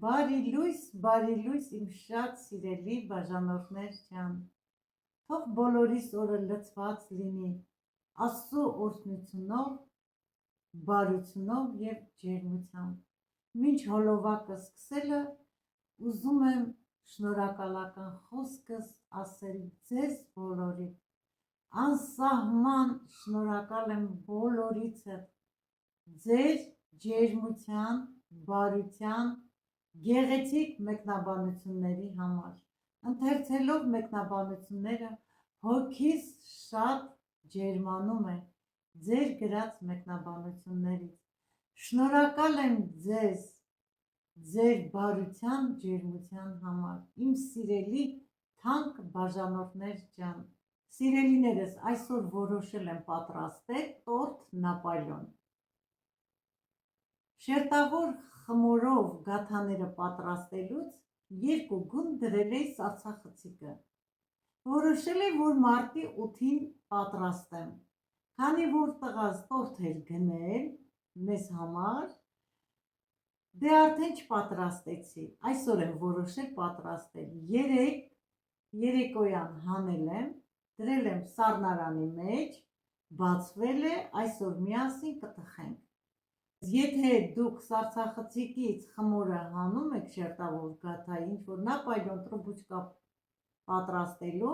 Բարի լույս իմ շատ սիրելի բաժանորդներ ջան, թող բոլորիս օրը լցված լինի Աստծո օրհնությունով, բարությունով և ջերմությամբ։ Մինչ հոլովակը սկսելը ուզում եմ շնորհակալական խոսքս ասել ձեզ բոլորի։ Անսահման շնորհակալ եմ բոլորիցդ ձեր ջերմության, բարության, գեղեցիկ մեկնաբանությունների համար։ Ընթերցելով մեկնաբանությունները հոգիս շատ ջերմանում է ձեր գրած մեկնաբանություններից։ Շնորհակալ եմ ձեզ ձեր բարության, ջերմության համար, իմ սիրելի թանկ բաժանորդներ ջան։ Սիրելիներս, այսօր որոշել եմ պատրաստել տորտ Նապոլեոն։ Շերտավոր խմորով գաթաները պատրաստելուց 2 գունդ դրել էի սառցախցիկը։ Որոշել էի, որ մարտի 8-ին պատրաստեմ, քանի որ տղաս տորթ էր գնել մեզ համար, դե արդեն չպատրաստեցի, այսօր եմ որոշել պատրաստել, երեկոյան հանել եմ, դրել եմ սառնարանի մեջ, բացվել է, այսօր միասին կթխենք։ Եթե դուք սառցախցիկից խմորը հանում եք շերտավոր գաթայի, ինչ-որ Նապոլեոն տրուբուչկա պատրաստելու,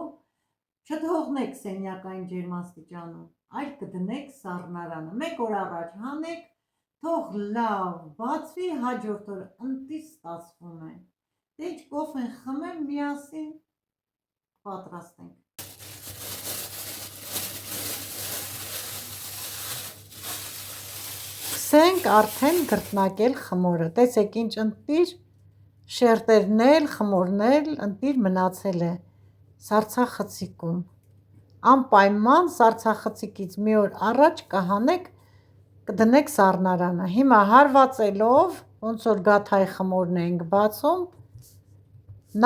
չթողնեք սենյակային ջերմաստիճանում, այլ կդնեք սառնարանը, 1 օր առաջ հանեք, թող լավ բացվի, հաջորդ օր ընտիր ստացվում է։ Դե ինչ կոֆեն խմեմ, միասին պատրաստենք։ Սկսենք արդեն գրտնակել խմորը, տեսեք ինչ ընտիր շերտերն էլ, խմորն էլ ընտիր մնացել է սառցախցիկում։ Անպայման սառցախցիկից մի օր առաջ կհանեք, կդնեք սառնարանը։ Հիմա հարվածելով, ոնց որ գաթայի խմորն ենք բացում,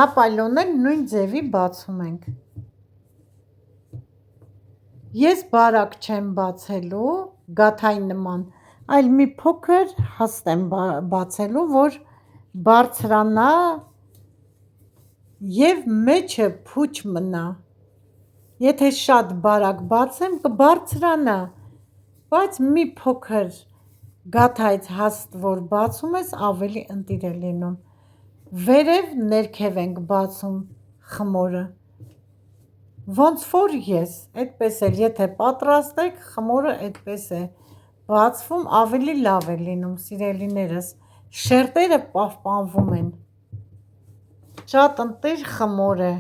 Նապոլեոնն էլ նույն ձևի բացում ենք։ Ես բարակ չեմ բացելու գաթայի նման, այլ մի փոքր հաստ եմ բացելու, որ բարձրանա և մեջը փուչ մնա։ Եթե շատ բարակ բացեմ, կբարձրանա, բայց մի փոքր գաթայից հաստ որ բացում ես, ավելի ընտիր է լինում։ Վերև ներքև ենք բացում խմորը, ոնց որ ես, այդպես էլ եթե պատրաստեք, խմորը այդպես է բացվում, ավելի լավ է լինում, սիրելիներս, շերտերը պահպանվում են։ Շատ ընտիր խմոր է,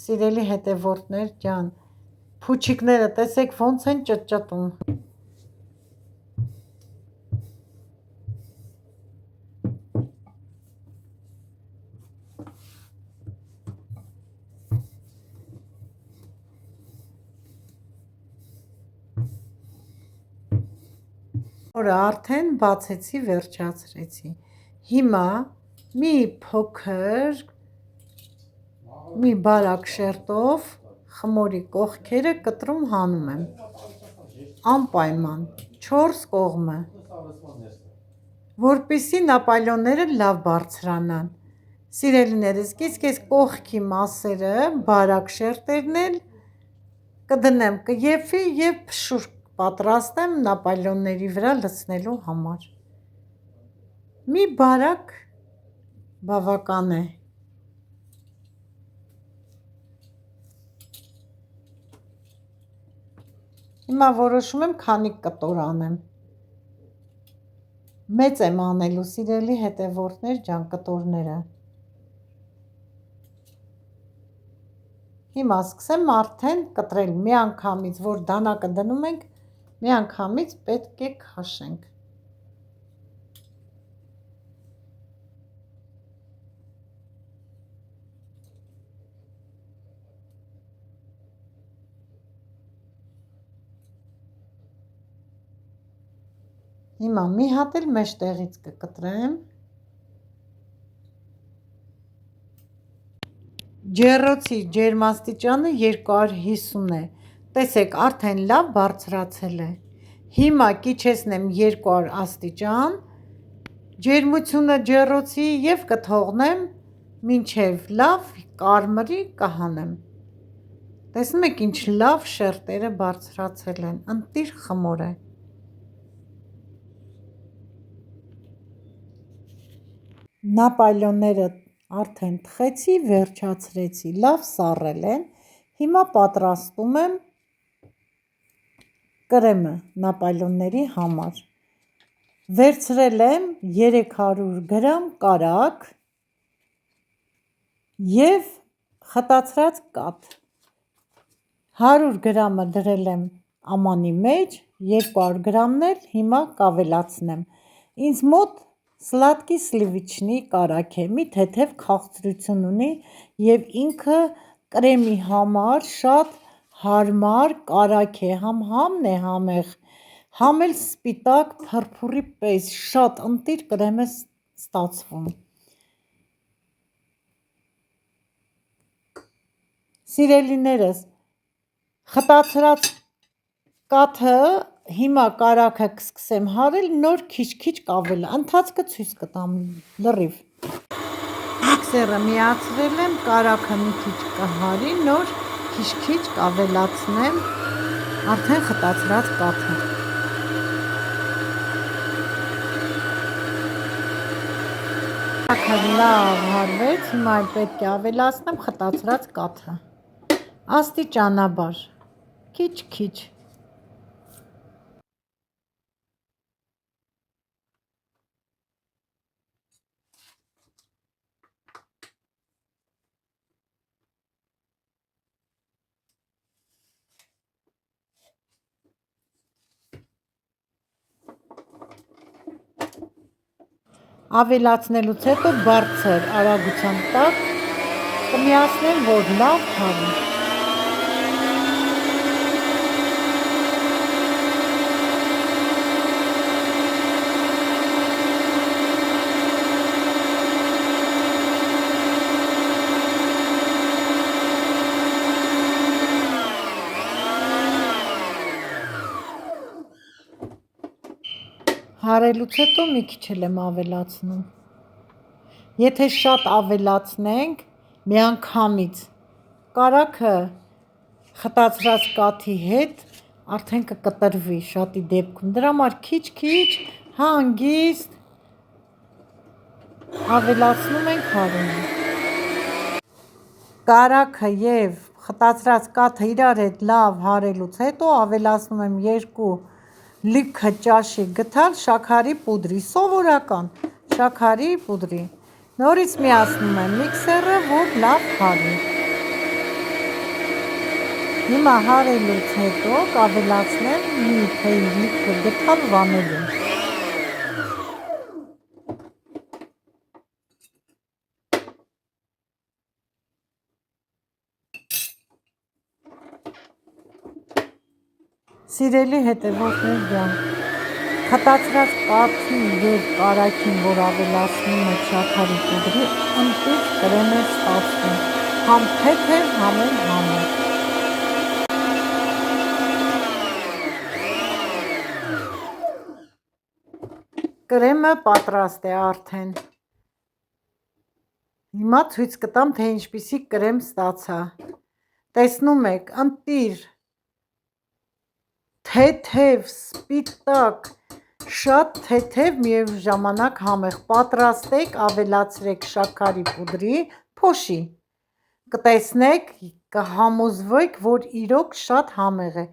սիրելի հետևորդներ ջան, փուչիկները տեսեք ոնց են ճտճտում։ Խմորը արդեն բացեցի, վերջացրեցի։ Հիմա մի փոքր, մի բարակ շերտով խմորի կողքերը կտրում հանում եմ, անպայման 4 կողմը, որպեսզի Նապոլեոնները լավ բարձրանան։ Սիրելիներս, կիսկես կողքի մասերը, բարակ շերտերն էլ կդնեմ, կեփվի և փշուր պատրաստեմ Նապոլեոնների վրա լցնելու համար։ Մի բարակ բավական է։ Հիմա որոշում եմ քանի կտոր անեմ։ Մեծ եմ անելու, սիրելի հետևորդներ ջան, կտորները։ Հիմա սկսեմ արդեն կտրել, միանգամից, որ դանակը դնում ենք, միանգամից պետք է քաշենք։ Հիմա մի հատ էլ մեջտեղից կկտրեմ։ Ջեռոցի ջերմաստիճանը 250 է, տեսեք արդեն լավ բարձրացել է։ Հիմա կիչեցնեմ 200 աստիճան, ջերմությունը ջեռոցի և կթողնեմ մինչև լավ կարմրի կհանեմ։ Տեսնում եք ինչ լավ շերտերը բարձրացել են, ընտիր խմոր է։ Նապոլեոնները արդեն թխեցի, վերջացրեցի, լավ սառել են։ Հիմա պատրաստում եմ կրեմը նապոլեոնների համար։ Վերցրել եմ 300 գրամ կարագ և խտացրած կաթ։ 100 գրամը դրել եմ ամանի մեջ, 200 գրամն էլ հիմա կավելացնեմ։ Ինձ մոտ սլադկի սլիվիչնի կարագ է, մի թեթև քաղցրություն ունի և ինքը կրեմի համար շատ հարմար կարագ է, համ համն է համեղ, համ էլ սպիտակ փրփուրի պես շատ ընտիր կրեմ է ստացվում։ Սիրելիներս, խտացրած կաթը հիմա կարագը կսկսեմ հարել, նոր քիչ-քիչ կավելա, ընթացքը ցույց կտամ լրիվ։ Միքսերը միացրել եմ, կարագը մի քիչ կհարի, նոր քիչ-քիչ կավելացնեմ արդեն խտացրած կաթը։ Կարագը լավ հարվեց, հիմա էլ պետք է ավելացնեմ խտացրած կաթը, աստիճանաբար, քիչ-քիչ։ Ավելացնելուց հետո բարձր արագության տակ կմիացնեմ, որ լավ հարի։ Հարելուց հետո մի քիչ եմ ավելացնում։ Եթե շատ ավելացնենք, միանգամից կարագը խտացրած կաթի հետ արդեն կկտրվի շատի դեպքում, դրա համար քիչ-քիչ հանգիստ ավելացնում ենք, հարում ենք։ Կարագը և խտացրած կաթը իրար հետ լավ հարելուց հետո ավելացնում եմ 2 լիքը ճաշի գդալ շաքարի պուդրի, սովորական շաքարի պուդրի, նորից միացնում եմ միքսերը, որ լավ հարի։ Հիմա հարելուց հետո կավելացնեմ մի թեյ լիքը գդալ վանիլին։ Սիրելի հետևորդներ ջան, խտացրած կաթի և կարագին, որ ավելացնում եք շաքարի պուդրի, ընտիր կրեմ է ստացվում, համ թեթև, համ էլ համեղ։ Կրեմը պատրաստ է արդեն։ Հիմա ցույց կտամ, թե ինչպիսի կրեմ ստացա։ Տեսնում եք, ընտիր թեթև, սպիտակ, շատ թեթև, միևնույն ժամանակ համեղ։ Պատրաստեք, ավելացրեք շաքարի պուդրի փոշի, կտեսնեք, կհամոզվեք, որ իրոք շատ համեղ է։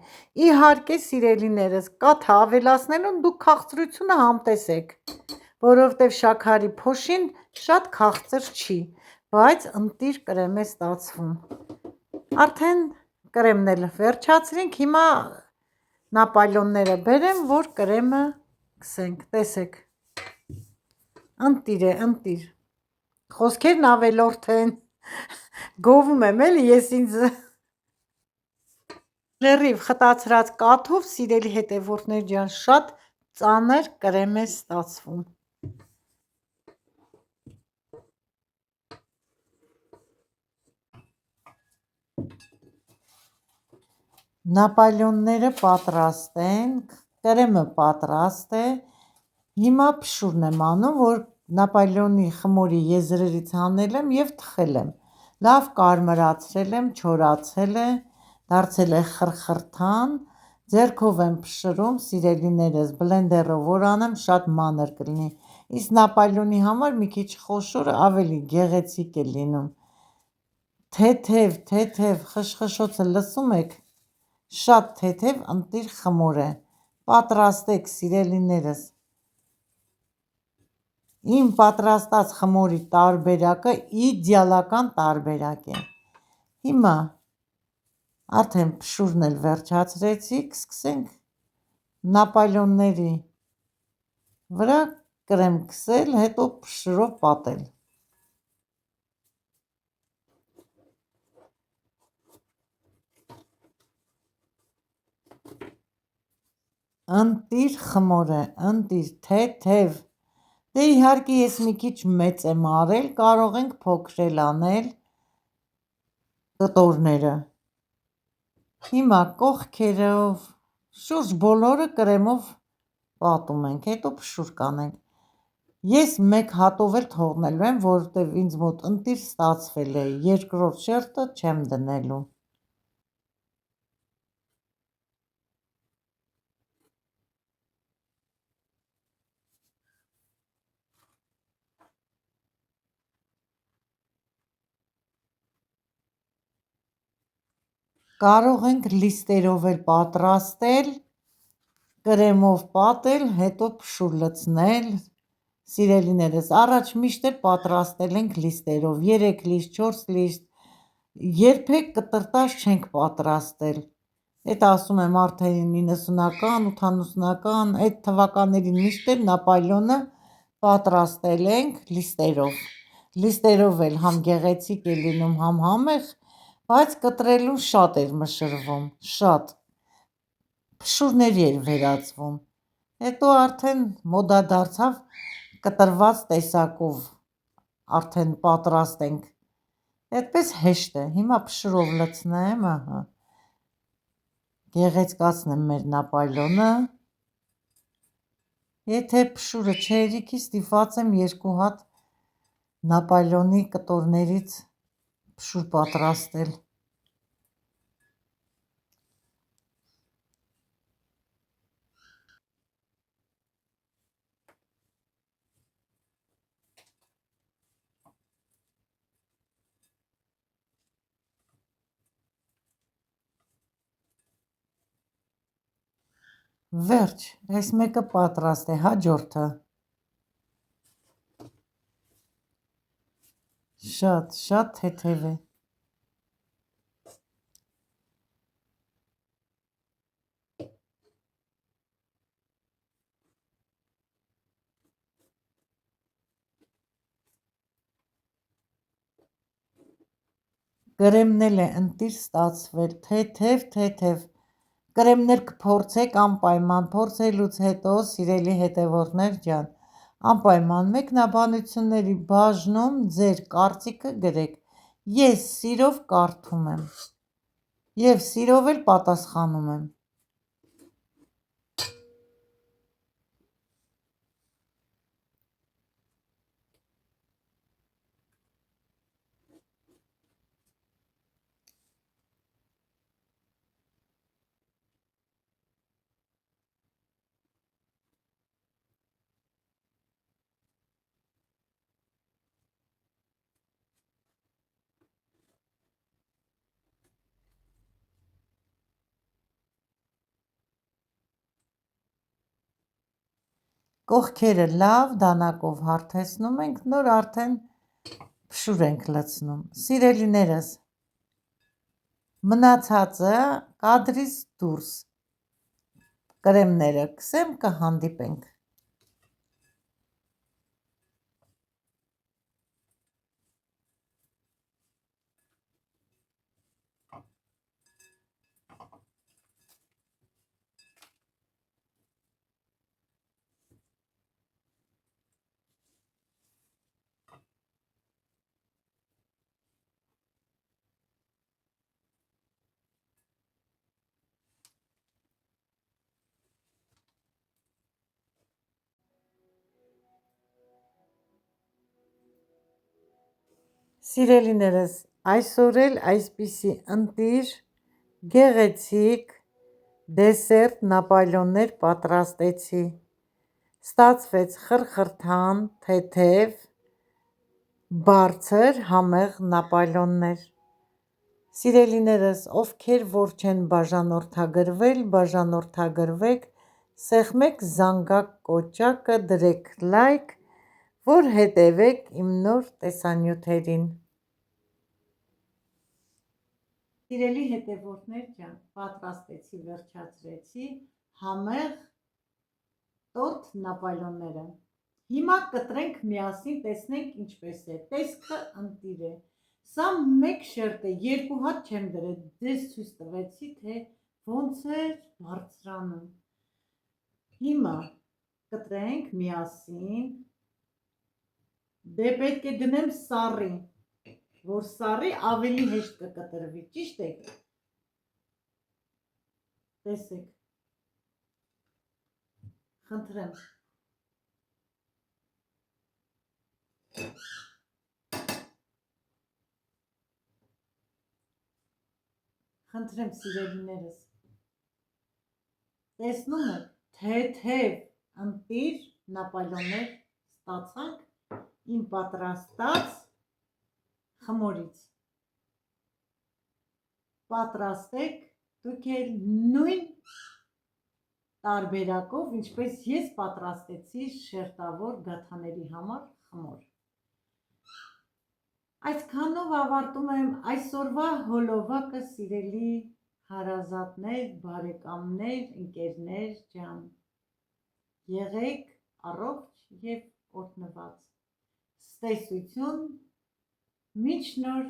Իհարկե, սիրելիներս, կաթը ավելացնելուն դուք քաղցրությունը համտեսեք, որովհետև շաքարի փոշին շատ քաղցր չի, բայց ընտիր կրեմ է ստացվում։ Արդեն կրեմն էլ վերջացրինք, հիմա նապոլեոնները բերեմ, որ կրեմը կսենք, տեսեք, ընտիր է, ընտիր, խոսքերն ավելորդ են, գովում եմ էլի ես ինձ լրիվ խտացրած կաթով, սիրելի հետևորդներ ջան, շատ ծանր կրեմ է ստացվում։ Նապոլեոնները պատրաստ են, կրեմը պատրաստ է, Հիմա փշուրն եմ անում, որ Նապոլեոնի խմորի եզրերից հանել եմ և թխել եմ, լավ կարմրացրել եմ, չորացել է, դարձել է խրխրթան, ձեռքով եմ փշրում, սիրելիներս, բլենդերով որ անեմ շատ մանր կլինի, իսկ Նապոլեոնի համար մի քիչ խոշոր ավելի գեղեցիկ է լինում, թեթև խշխշոցը լսում եք, շատ թեթև ընտիր խմոր է, պատրաստեք սիրելիներս, իմ պատրաստած խմորի տարբերակը իդեալական տարբերակ է, հիմա արդեն փշուրն էլ վերջացրեցիք, սկսենք Նապոլեոնների վրա կրեմ քսել, հետո փշրով պատել, ընտիր խմոր է, ընտիր, թեթև, դե իհարկե ես մի քիչ մեծ եմ արել, կարող ենք փոքր էլ անել կտորները, հիմա կողքերով, շուրջ բոլորը կրեմով պատում ենք, հետո փշուր կանենք, ես մեկ հատով էլ թողնելու եմ, որովհետև ինձ մոտ ընտիր ստացվել է, երկրորդ շերտը չեմ դնելու, կարող ենք լիստերով էլ պատրաստել, կրեմով պատել, հետո փշուր լցնել, սիրելիներս, առաջ միշտ էլ պատրաստել ենք լիստերով, 3 լիստ, 4 լիստ, երբեք կտրտած չենք պատրաստել, էդ ասում եմ արդեն 90-ական, 80-ական, այդ թվականներին միշտ էլ Նապոլեոնը պատրաստել ենք լիստերով էլ համ գեղեցիկ է լինում, համ համեղ, բայց կտրելուն շատ էր մշրվում, շատ, փշուրների էր վերածվում, հետո արդեն մոդա դարձավ կտրված տեսակով արդեն պատրաստենք, այդպես հեշտ է, հիմա փշուրով լցնեմ, գեղեցկացնեմ մեր Նապոլեոնը, եթե փշուրը չհերիքի ստիպված եմ 2 հատ Նապոլեոնի կտորներից փշուր պատրաստել, վերջ, այս մեկը պատրաստ է, հաջորդը, շատ թեթև է, կրեմն էլ է ընտիր ստացվել, թեթև, կրեմներ կփորձեք անպայման, փորձելուց հետո սիրելի հետևորդներ ջան, անպայման մեկնաբանությունների բաժնում ձեր կարծիքը գրեք, ես սիրով կարդում եմ և սիրով էլ պատասխանում եմ, կողքերը լավ դանակով հարթեցնում ենք, նոր արդեն փշուր ենք լցնում, սիրելիներս, մնացածը կադրից դուրս կրեմները քսեմ կհանդիպենք, Սիրելիներս, այսօր էլ այսպիսի ընտիր գեղեցիկ դեսերտ նապոլեոններ պատրաստեցի։ Ստացվեց խրխրթան, թեթև, բարձր, համեղ նապոլեոններ։ Սիրելիներս, ովքեր որ չեն բաժանորդագրվել, բաժանորդագրվեք, սեղմեք զանգակ կոճակը, դրեք լայք, որ հետևեք իմ նոր տեսանյութերին։ Սիրելի հետևորդներ ջան, պատրաստեցի, վերջացրեցի համեղ տորտ նապոլեոնները։ Հիմա կտրենք միասին, տեսնենք ինչպես է։ Տեսքը ընտիր է։ Սա մեկ շերտ է, երկու հատ չեմ դրել, ձեզ ցույց տվեցի, թե ոնց է բարձրանում։ Հիմա կտրենք միասին։ Դե պետք է դնեմ սառի, որ սառի ավելի հեշտ կկտրվի, ճիշտ է։ Տեսեք, խնդրեմ։ Խնդրեմ սիրելիներս, տեսնում եք, թեթև ընտիր նապոլեոններ ստացանք իմ պատրաստած խմորից։ Պատրաստեք դուք էլ նույն տարբերակով, ինչպես ես պատրաստեցի շերտավոր գաթաների համար խմոր։ Այսքանով ավարտում եմ այսօրվա հոլովակը, սիրելի հարազատներ, բարեկամներ, ընկերներ ջան։ Եղեք առողջ և օրհնված։ Ցտեսություն, մինչ նոր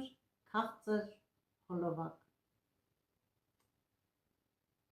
քաղցր հոլովակ։